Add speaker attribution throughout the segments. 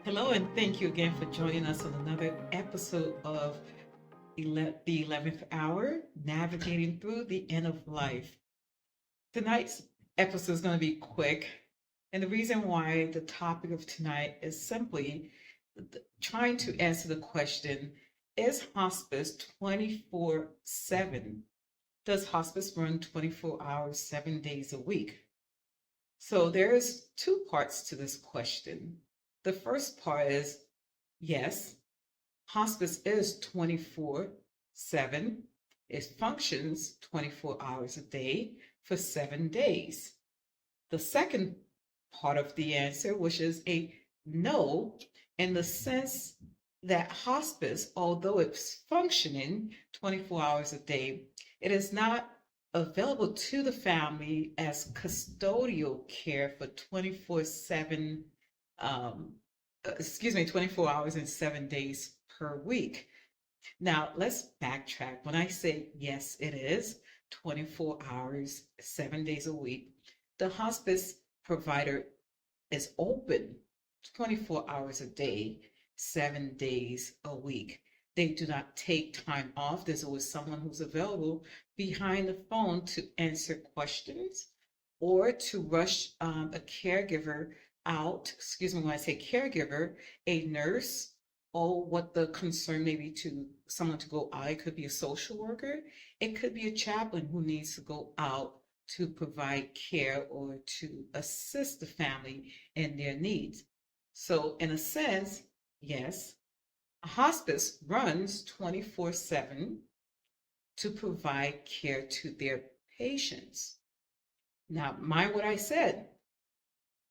Speaker 1: Hello, and thank you again for joining us on another episode of the 11th Hour, Navigating Through the End of Life. Tonight's episode is going to be quick, and the reason why the topic of tonight is simply trying to answer the question: is hospice 24/7? Does hospice run 24 hours, 7 days a week? So there's two parts to this question. The first part is yes, hospice is 24/7. It functions 24 hours a day for 7 days. The second part of the answer, which is a no, in the sense that hospice, although it's functioning 24 hours a day, it is not available to the family as custodial care for 24/7, 24 hours and 7 days per week. Now, let's backtrack. When I say yes, it is 24 hours, 7 days a week, the hospice provider is open 24 hours a day, 7 days a week. They do not take time off. There's always someone who's available behind the phone to answer questions or to rush a caregiver out. Excuse me, when I say caregiver, a nurse, or what the concern may be to someone to go out. It could be a social worker, it could be a chaplain who needs to go out to provide care or to assist the family in their needs. So, in a sense, yes, a hospice runs 24/7 to provide care to their patients. Now, mind what I said,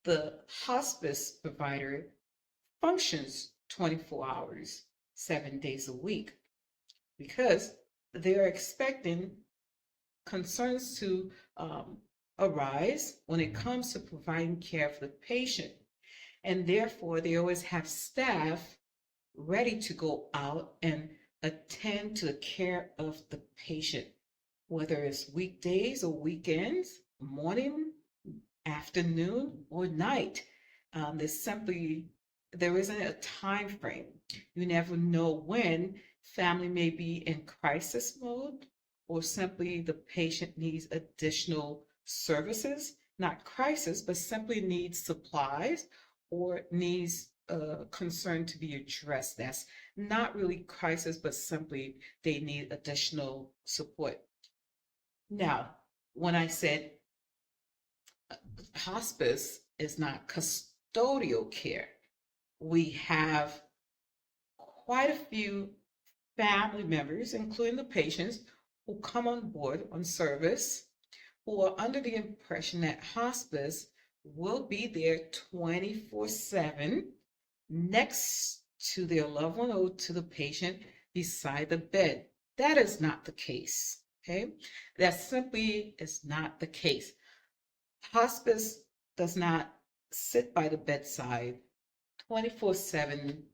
Speaker 1: the hospice provider functions 24 hours, 7 days a week, because they're expecting concerns to arise when it comes to providing care for the patient. And therefore, they always have staff ready to go out and attend to the care of the patient, whether it's weekdays or weekends, morning, afternoon, or night. There isn't a time frame. You never know when family may be in crisis mode, or simply the patient needs additional services, not crisis, but simply needs supplies or needs a concern to be addressed. That's not really crisis, but simply they need additional support. Now, when I said hospice is not custodial care, we have quite a few family members, including the patients, who come on board on service, who are under the impression that hospice will be there 24/7 next to their loved one or to the patient beside the bed. That is not the case. Okay? That simply is not the case. Hospice does not sit by the bedside 24/7,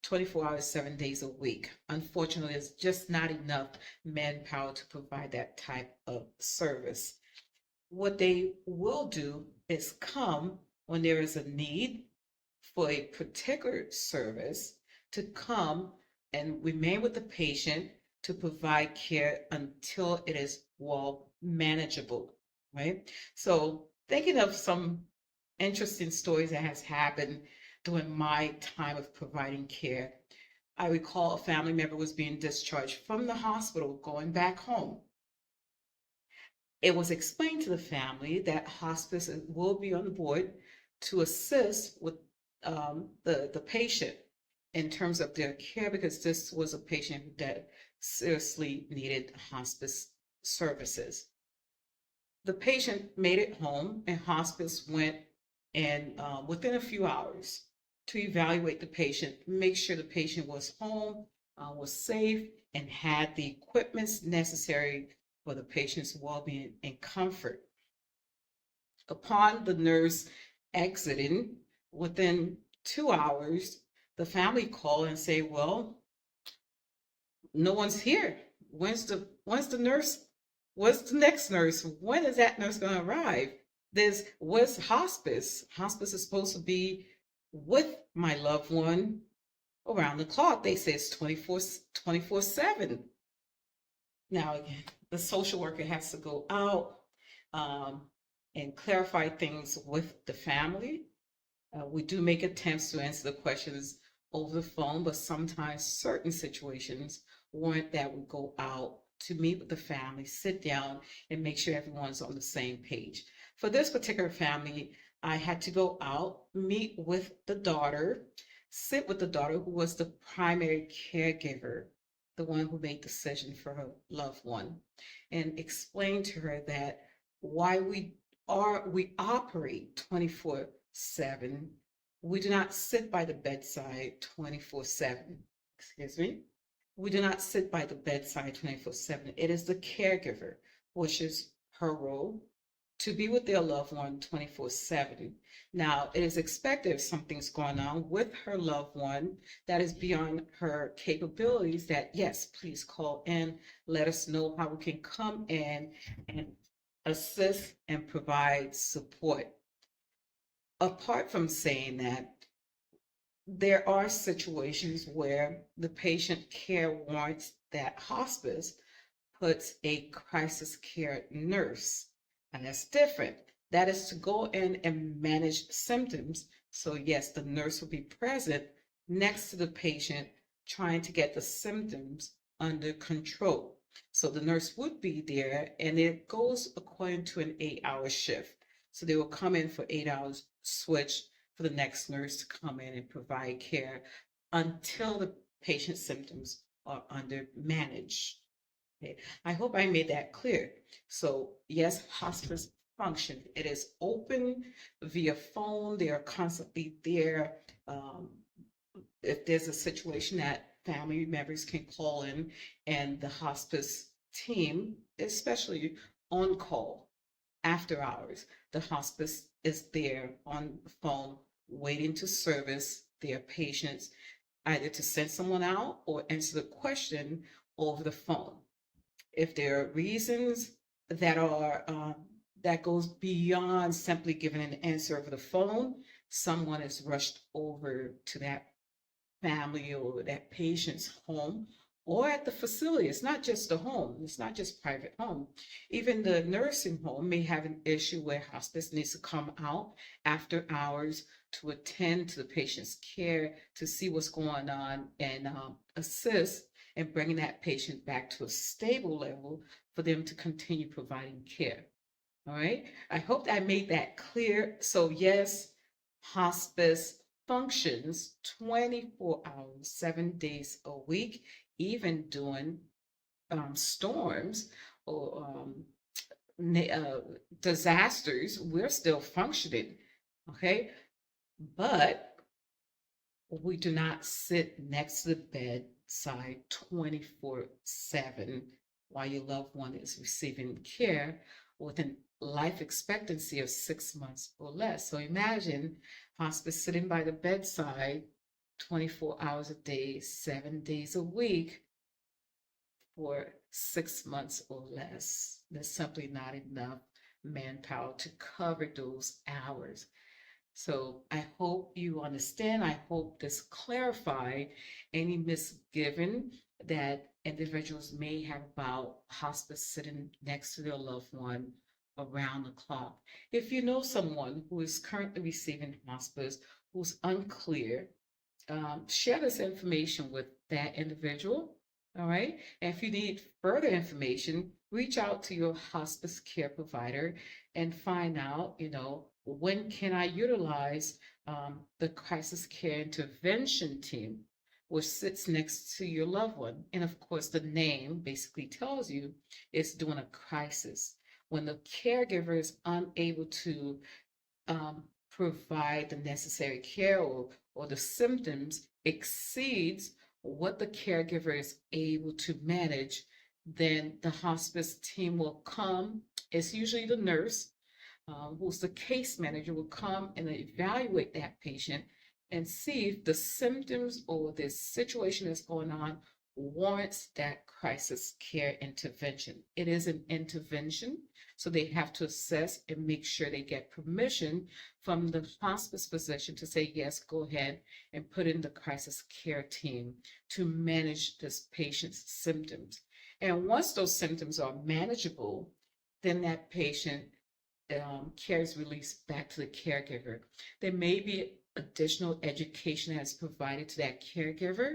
Speaker 1: 24 hours, 7 days a week. Unfortunately, there's just not enough manpower to provide that type of service. What they will do is come when there is a need for a particular service, to come and remain with the patient to provide care until it is well manageable, right? So thinking of some interesting stories that has happened during my time of providing care. I recall a family member was being discharged from the hospital going back home. It was explained to the family that hospice will be on board to assist with the patient in terms of their care, because this was a patient that seriously needed hospice services. The patient made it home, and hospice went and within a few hours to evaluate the patient, make sure the patient was home, was safe, and had the equipment necessary for the patient's well-being and comfort. Upon the nurse exiting, within 2 hours, the family called and say, "Well, no one's here. When's the nurse? What's the next nurse? When is that nurse going to arrive? What's hospice? Hospice is supposed to be with my loved one around the clock. They say it's 24/7. Now, again, the social worker has to go out um, and clarify things with the family. We do make attempts to answer the questions over the phone, but sometimes certain situations warrant that we go out to meet with the family, sit down, and make sure everyone's on the same page. For this particular family, I had to go out, meet with the daughter, sit with the daughter who was the primary caregiver, the one who made decision for her loved one, and explain to her that why we operate 24/7. We do not sit by the bedside 24/7. Excuse me. We do not sit by the bedside 24/7. It is the caregiver, which is her role, to be with their loved one 24/7. Now, it is expected if something's going on with her loved one that is beyond her capabilities, that yes, please call in, let us know how we can come in and assist and provide support. Apart from saying that, there are situations where the patient care warrants that hospice puts a crisis care nurse, and that's different. That is to go in and manage symptoms. So, yes, the nurse will be present next to the patient trying to get the symptoms under control. So, the nurse would be there, and it goes according to an 8-hour shift. So, they will come in for 8 hours, switch for the next nurse to come in and provide care until the patient's symptoms are under managed. Okay. I hope I made that clear. So, yes, hospice function. It is open via phone. They are constantly there. If there's a situation that family members can call in, and the hospice team, especially on call after hours, the hospice is there on the phone waiting to service their patients, either to send someone out or answer the question over the phone. If there are reasons that are that goes beyond simply giving an answer over the phone, someone is rushed over to that family or that patient's home or at the facility. It's not just the home, it's not just private home. Even the nursing home may have an issue where hospice needs to come out after hours to attend to the patient's care, to see what's going on, and assist in bringing that patient back to a stable level for them to continue providing care. All right. I hope I made that clear. So, yes, hospice functions 24 hours, 7 days a week, even during storms or disasters. We're still functioning. Okay. But we do not sit next to the bedside 24/7 while your loved one is receiving care with a life expectancy of 6 months or less. So imagine hospice sitting by the bedside 24 hours a day, 7 days a week for 6 months or less. There's simply not enough manpower to cover those hours. So I hope you understand. I hope this clarified any misgiving that individuals may have about hospice sitting next to their loved one around the clock. If you know someone who is currently receiving hospice who's unclear, share this information with that individual. All right. And if you need further information, reach out to your hospice care provider and find out, when can I utilize the crisis care intervention team, which sits next to your loved one. And of course, the name basically tells you it's during a crisis when the caregiver is unable to provide the necessary care, or the symptoms exceeds what the caregiver is able to manage. Then the hospice team will come. It's usually the nurse, who's the case manager, will come and evaluate that patient and see if the symptoms or the situation that's going on warrants that crisis care intervention. It is an intervention, so they have to assess and make sure they get permission from the hospice physician to say, yes, go ahead and put in the crisis care team to manage this patient's symptoms. And once those symptoms are manageable, then that patient care is released back to the caregiver. There may be additional education that's provided to that caregiver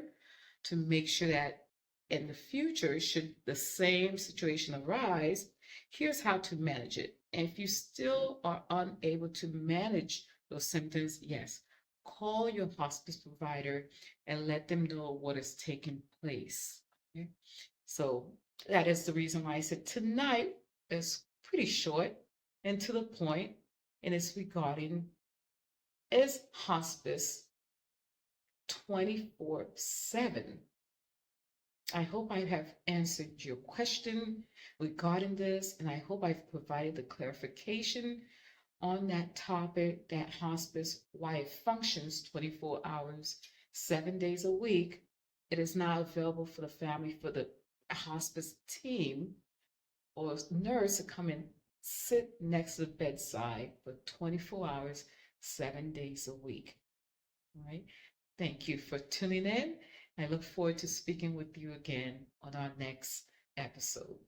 Speaker 1: to make sure that in the future, should the same situation arise, here's how to manage it. And if you still are unable to manage those symptoms, yes, call your hospice provider and let them know what is taking place. Okay? So that is the reason why I said tonight is pretty short and to the point, and it's regarding, is hospice 24/7? I hope I have answered your question regarding this, and I hope I've provided the clarification on that topic, that hospice, why it functions 24 hours, 7 days a week. It is not available for the family, for the hospice team or nurse to come and sit next to the bedside for 24 hours, 7 days a week. All right. Thank you for tuning in. I look forward to speaking with you again on our next episode.